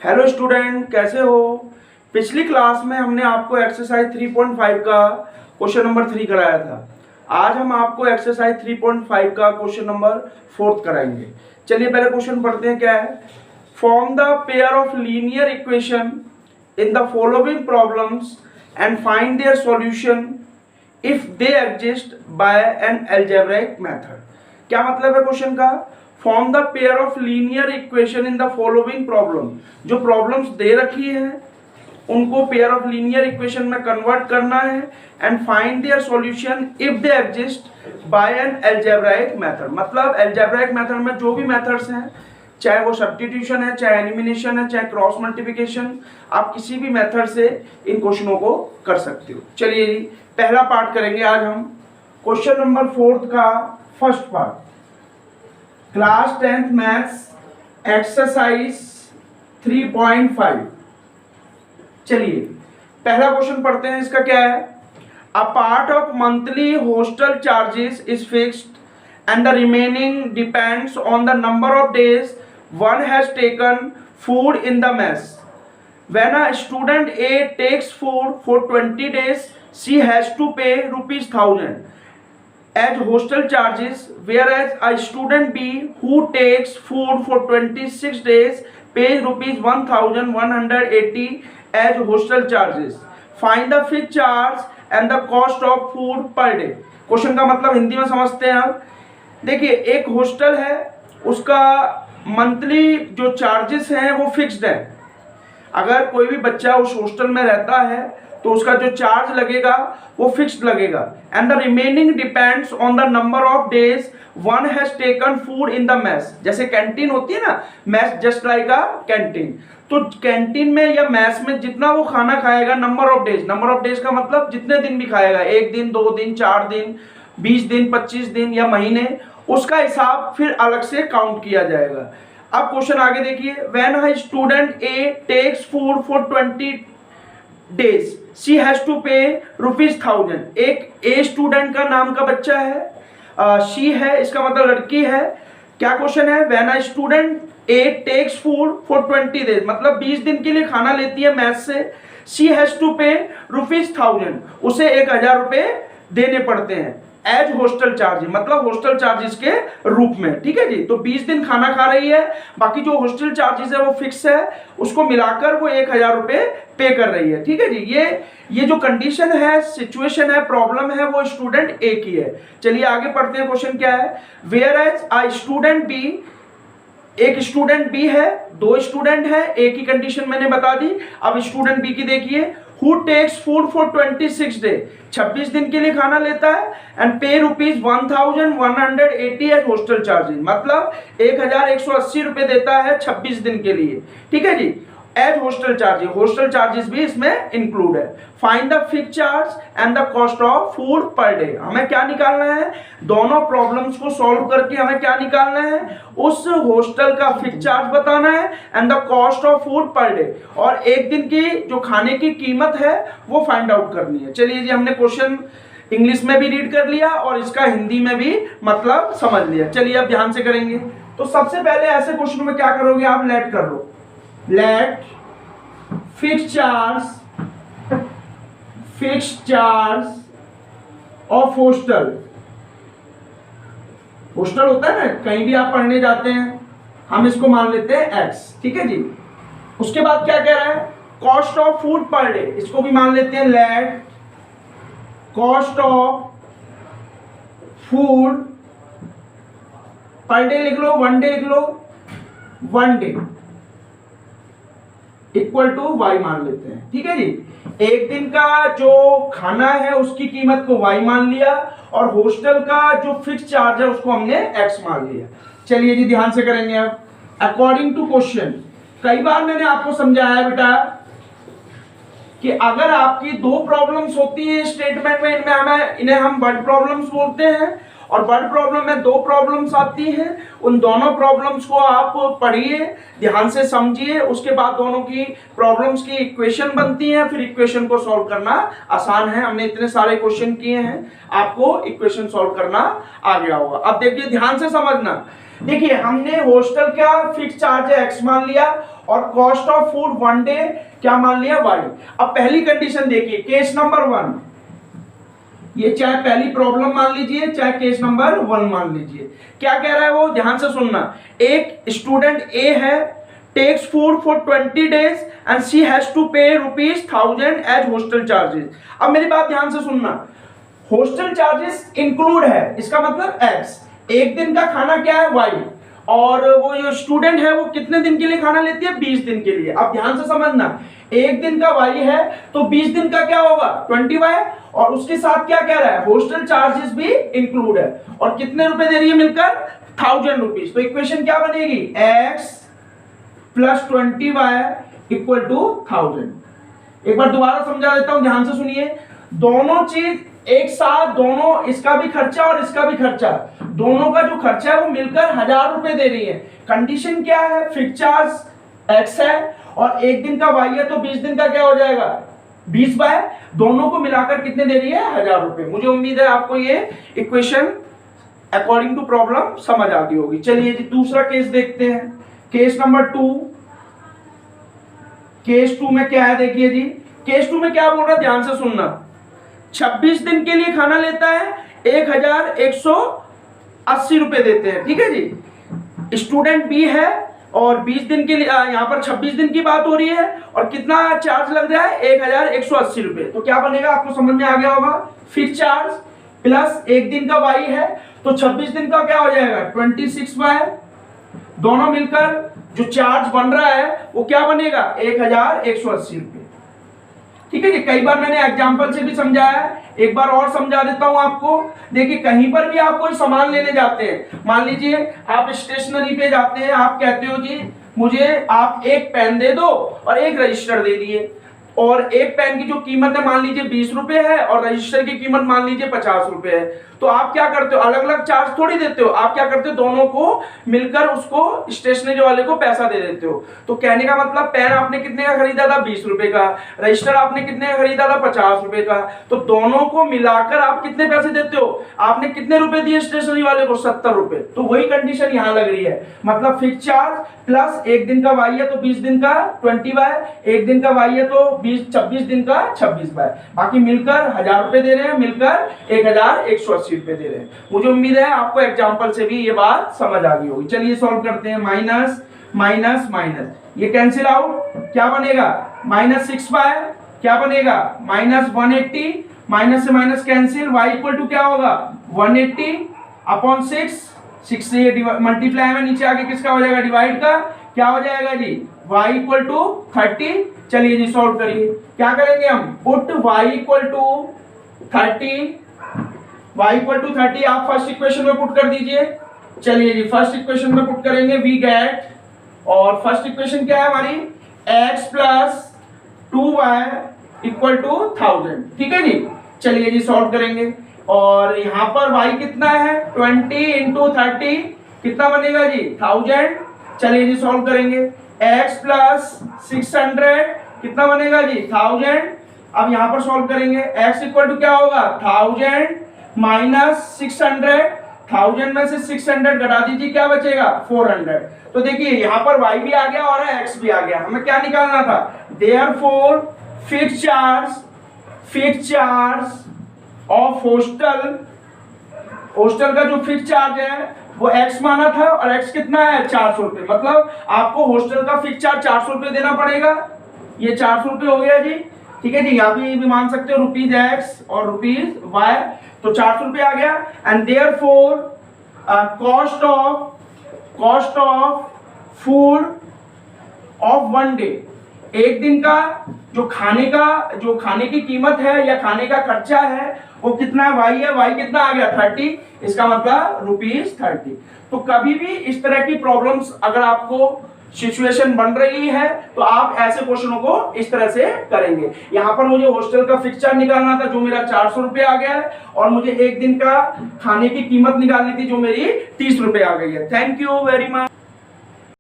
Hello student, कैसे हो। पिछली क्लास में हमने आपको एक्सरसाइज 3.5 का क्वेश्चन नंबर 3 कराया था। आज हम आपको एक्सरसाइज 3.5 का क्वेश्चन नंबर 4 कराएंगे। चलिए पहले क्वेश्चन पढ़ते हैं। क्या है? Form the pair of linear equation in the following problems and find their solution if they exist by an algebraic method. क्या मतलब है क्वेश्चन का? Form the pair of linear equation in the following problem. जो problems दे रखी है उनको pair of linear equation में कन्वर्ट करना है and find their solution if they exist by an algebraic method. मतलब अलजेब्रिक मेथड में जो भी मेथड्स हैं, चाहे वो सब्स्टिट्यूशन है, चाहे एलिमिनेशन है, चाहे क्रॉस मल्टीप्लिकेशन, आप किसी भी मेथड से इन क्वेश्चनों को कर सकते हो। चलिए जी, पहला पार्ट करेंगे आज हम। क्वेश्चन नंबर 4 का first part, class 10th maths exercise 3.5। चलिए पहला क्वेश्चन पढ़ते हैं। इसका क्या है? A part of monthly hostel charges is fixed and the remaining depends on the number of days one has taken food in the mess. When a student A takes food for 20 days, she has to pay ₹1000 as hostel charges, whereas a student B who takes food for 26 days pays ₹1180 as hostel charges. Find the fixed charge and the cost of food per day. Question का मतलब हिंदी में समझते हैं आप। देखिए, एक hostel है, उसका मंथली जो चार्जेस हैं वो फिक्स्ड है। अगर कोई भी बच्चा उस हॉस्टल में रहता है तो उसका जो चार्ज लगेगा वो फिक्स्ड लगेगा। And the remaining depends on the number of days one has taken food in the mess. जैसे कैंटीन होती है ना, मेस जस्ट लाइक अ कैंटीन। तो कैंटीन में या मेस में जितना वो खाना खाएगा, नंबर ऑफ डेज का मतलब जितने दिन भी खाएगा, 1 दिन, 2 दिन, 4 दिन, 20 दिन, 25 दिन या महीने, उसका हिसाब फिर अलग से काउंट किया जाएगा। अब क्वेश्चन आगे देखिए। When a student A takes food for 20 days she has to pay ₹1000। एक ए स्टूडेंट का नाम का बच्चा है, शी है, इसका मतलब लड़की है। क्या क्वेश्चन है? When a student A takes food for 20 days, मतलब 20 दिन के लिए खाना लेती है मैस से। शी हैज टू पे ₹1000, उसे 1000 रुपए देने पड़ते हैं एज हॉस्टल चार्ज, मतलब हॉस्टल चार्जेस के रूप में। ठीक है जी। तो 20 दिन खाना खा रही है, बाकी जो हॉस्टल चार्जेस है वो फिक्स है, उसको मिलाकर वो 1000 रुपए पे कर रही है। ठीक है जी। ये जो कंडीशन है, सिचुएशन है, प्रॉब्लम है, वो स्टूडेंट ए की है। चलिए आगे पढ़ते हैं। क्वेश्चन क्या है? Whereas a student B, एक स्टूडेंट बी है, 2 स्टूडेंट है, ए की कंडीशन मैंने बता दी। अब स्टूडेंट बी की देखिए। Who takes food for 26 day, 26 दिन के लिए खाना लेता है एंड पे ₹1180 एज हॉस्टल चार्जेस, मतलब 1180 रुपए देता है 26 दिन के लिए। ठीक है जी। एज हॉस्टल चार्जेस भी इसमें इंक्लूड है। Find the fixed charge and the cost of food per day. हमें क्या निकालना है? दोनों प्रॉब्लम्स को सॉल्व करके हमें क्या निकालना है? उस हॉस्टल का फिक्स्ड चार्ज बताना है and the cost of food per day, और एक दिन की जो खाने की कीमत है वो फाइंड आउट करनी है। चलिए जी, हमने क्वेश्चन इंग्लिश में भी रीड कर लिया और इसका हिंदी में भी मतलब समझ लिया। चलिए अब ध्यान से करेंगे। तो सबसे पहले ऐसे क्वेश्चन में क्या करोगे आप? लेट कर लो। Late fixed charge of hostel होता है ना, कहीं भी आप पढ़ने जाते हैं, हम इसको मान लेते हैं x। ठीक है जी। उसके बाद क्या कह रहा है? Cost of food per day, इसको भी मान लेते हैं let cost of food per day लिख लो, 1 डे लिख लो, 1 डे इक्वल टू y मान लेते हैं। ठीक है जी। एक दिन का जो खाना है उसकी कीमत को y मान लिया और हॉस्टल का जो फिक्स चार्ज है उसको हमने x मान लिया। चलिए जी, ध्यान से करेंगे अब। अकॉर्डिंग टू क्वेश्चन, कई बार मैंने आपको समझाया बेटा कि अगर आपकी 2 प्रॉब्लम्स होती हैं स्टेटमेंट में, इन्हें हम वर्ड प्रॉब्लम्स बोलते हैं, और वर्ड प्रॉब्लम में 2 प्रॉब्लम्स आती हैं। उन दोनों प्रॉब्लम्स को आप पढ़िए, ध्यान से समझिए, उसके बाद दोनों की प्रॉब्लम्स की इक्वेशन बनती है, फिर इक्वेशन को सॉल्व करना आसान है। हमने इतने सारे क्वेश्चन किए हैं, आपको इक्वेशन सॉल्व करना आ गया होगा। अब देखिए, ध्यान से समझना। देखिए हमने हॉस्टल का फिक्स चार्ज है x मान लिया और cost of food one day क्या मान लिया y। अब पहली कंडीशन देखिए, केस नंबर 1, ये चाहे पहली प्रॉब्लम मान लीजिए चाहे केस नंबर 1 मान लीजिए, क्या कह रहा है वो ध्यान से सुनना। एक स्टूडेंट ए है, takes food for 20 days and she has to pay ₹1000 as hostel charges. अब मेरी बात ध्यान से सुनना, हॉस्टल चार्जेस इंक्लूड है, इसका मतलब x, एक दिन का खाना क्या है y, और वो जो स्टूडेंट है वो कितने दिन के लिए खाना लेती है, 20 दिन के लिए। अब ध्यान से समझना, एक दिन का y है तो 20 दिन का क्या होगा 20y, और उसके साथ क्या कह रहा है हॉस्टल चार्जेस भी इंक्लूड है, और कितने रुपए दे रही है मिलकर ₹1000। तो इक्वेशन क्या बनेगी, x plus 20y equal to 1000। एक बार दोबारा समझा देता हूं, ध्यान से सुनिए, दोनों चीज एक साथ, दोनों इसका भी खर्चा और इसका भी खर्चा, दोनों का जो खर्चा है वो मिलकर 1000 रुपए दे रही है। कंडीशन क्या है, फिक्स चार्ज x है और एक दिन का y है, तो 20 दिन का क्या हो जाएगा 20/, दोनों को मिलाकर कितने दे रही है 1000 रुपए। मुझे उम्मीद है आपको ये इक्वेशन अकॉर्डिंग टू प्रॉब्लम समझ आ गई होगी। चलिए जी दूसरा केस देखते हैं, केस नंबर 2। केस 2 में क्या है देखिए जी, केस 2 में क्या बोल रहा है ध्यान से सुनना, 26 दिन के लिए खाना लेता है, 1180 रुपए देते हैं, ठीक है जी। स्टूडेंट बी है और 20 दिन के लिए, यहाँ पर 26 दिन की बात हो रही है और कितना चार्ज लग रहा है 1180 रुपए। तो क्या बनेगा आपको समझ में आ गया होगा, फिक्स चार्ज प्लस एक दिन का वाई है, तो 26 दिन का क्या हो जाएगा 26/, दोनों मिलकर जो चार्ज बन रहा है वो क्या बनेगा 1180 रुपए, ठीक है जी। कई बार मैंने एग्जांपल से भी समझाया है, एक बार और समझा देता हूं आपको। देखिए कहीं पर भी आप कोई सामान लेने जाते हैं, मान लीजिए आप स्टेशनरी पे जाते हैं, आप कहते हो जी मुझे आप एक पेन दे दो और एक रजिस्टर दे दिए, और एक पेन की जो कीमत है मान लीजिए 20 रुपए है और रजिस्टर की कीमत मान लीजिए 50 रुपए है, तो आप क्या करते हो, अलग अलग चार्ज थोड़ी देते हो, आप क्या करते हो दोनों को मिलकर उसको स्टेशनरी वाले को पैसा दे देते हो। तो कहने का मतलब पेन आपने कितने का खरीदा था 20 रुपए का, रजिस्टर आपने कितने का खरीदा था 50 रुपए का, तो दोनों को मिलाकर आप कितने पैसे देते हो, आपने कितने रुपए दिए स्टेशनरी वाले को 70 रुपए। तो वही कंडीशन यहाँ लग रही है, मतलब फिक्स चार्ज प्लस एक दिन का वाई है तो 20 दिन का 20/, एक दिन का वाई है तो 26 दिन का 26/, बाकी मिलकर 1000 रुपए दे रहे हैं, मिलकर 1180 रुपए दे रहे हैं। मुझे उम्मीद है आपको एग्जांपल से भी ये बात समझ आ गई होगी। चलिए सॉल्व करते हैं, माइनस माइनस माइनस, ये कैंसिल आउट, क्या बनेगा -6/, क्या बनेगा -180, माइनस से minus cancel, y equal to क्या होगा 180/6, 6 से मल्टीप्लाई में नीचे आके किसका हो जाएगा डिवाइड का, क्या हो जाएगा जी y इक्वल टू 30। चलिए जी सॉल्व करिए, क्या करेंगे हम, put y equal to 30, y equal to 30 आप फर्स्ट इक्वेशन में पुट कर दीजिए। चलिए जी फर्स्ट इक्वेशन में पुट करेंगे, वी गेट, और फर्स्ट इक्वेशन क्या है हमारी x plus 2y equal to 1000, ठीक है जी। चलिए जी सॉल्व करेंगे, और यहाँ पर y कितना है 20 इंटू 30 कितना बनेगा जी 1000। चलिए जी सॉल्व करेंगे, x प्लस 600 कितना बनेगा जी 1000। अब यहाँ पर सॉल्व करेंगे, x इक्वल टू क्या होगा 1000 माइनस 600, 1000 में से 600 घटा दीजिए, क्या बचेगा 400। तो देखिए यहाँ पर y भी आ गया और x भी आ गया, हमें क्या निकालना था, therefore fix charge of hostel का जो फिक्स चार्ज है वो x माना था, और x कितना है 400 रुपए, मतलब आपको हॉस्टल का फिक्स चार्ज 400 रुपए देना पड़ेगा। ये 400 रुपए हो गया जी, ठीक है जी। यहाँ भी मान सकते हो ₹x और ₹y, तो 400 रुपए आ गया। And therefore cost of food of one day, एक दिन का जो खाने की कीमत है या खाने का खर्चा है वो कितना है, y है, y कितना आ गया 30, इसका मतलब ₹30। तो कभी भी इस तरह की प्रॉब्लम्स अगर आपको सिचुएशन बन रही है तो आप ऐसे क्वेश्चनों को इस तरह से करेंगे। यहाँ पर मुझे हॉस्टल का फिक्स चार्ज निकालना था जो मेरा 400 रुपए आ गया है, और मुझे एक दिन का खाने की कीमत निकालनी थी जो मेरी 30 रुपए आ गई है। Thank you very much.